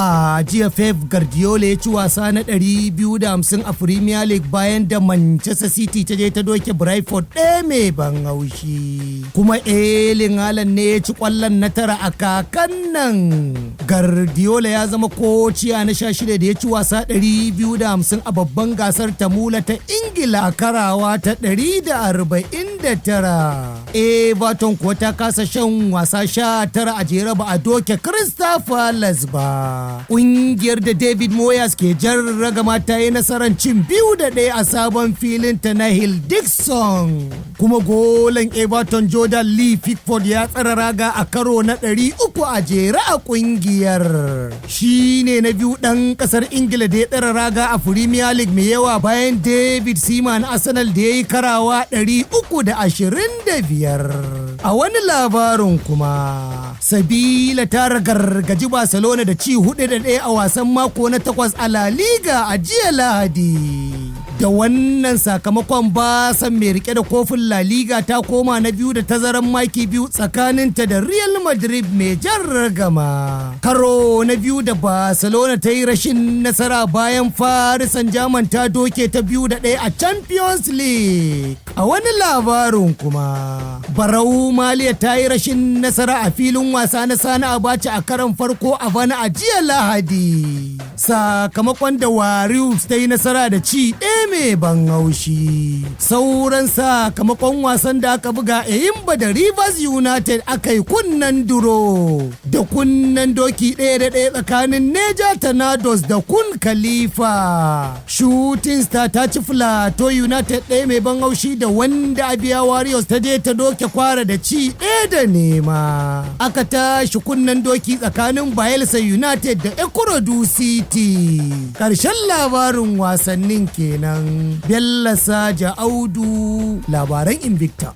A jiya Pep Guardiola ya ci wasa na 250 a Premier League bayan da Manchester City ta je ta doke Brentford ɗaya mai ban haushi. Kuma Erling Haaland ne ya ci ƙwallon na 9 a kakan nan. Guardiola ya zama kociya na 16 da ya ci wasa 250 a babban gasar tamula ta Ingila a karawa ta 149. Everton kuwa ta kasa shan wasa 19 a jere ba a doke Crystal Palace ba. Ƙungiyar da David Moyes ke jan ragama ta yi nasarar cin 2-1 a sabon filin ta na Hill Dixon. Kuma golan Everton Jordan Lee Pickford ya tsara raga a karo na 300 a jere a ƙungiyar. Shi ne na biyu ɗan ƙasar Ingila da ya tsara raga a Premier League mai yawa bayan David Seaman Arsenal da ya yi karawa 325. A wani labarin kuma, Seville ta ragaggaji Barcelona da ci 4-1 a wasan mako na 8 a La Liga a jiya Lahadi. Da wannan sakamakon Barca mai rike da kofin La Liga ta koma na biyu da tazaran maki 2 tsakaninta da Real Madrid mai jan ragama. Karo na biyu da Barcelona ta yi rashin nasara bayan Paris Saint-Germain ta doke ta 2-1 a Champions League. A wani labarin kuma, Barau Maliya ta yi rashin nasara a filin wasa na Sani Abacha a karon farko a bana a jiya Lahadi. Sakamakon da Warriors ta yi nasara da ci ɗaya mai ban haushi. Sauran sakamakon wasan da aka buga Eyimba da Rivers United aka yi kunnen duro da kunnen doki 1-1 tsakanin Neja Tornadoes da Kun Khalifa. Shooting Star ta ci Plateau United ɗaya mai ban haushi da wanda Abia Warriors ta je ta doke Kwara da ci 1-0. Aka tashi kunnen doki tsakanin Bayelsa United da Ikorodu City. Ƙarshen labarin wasannin kenan. Bello Saja Audu, labaran Invicta.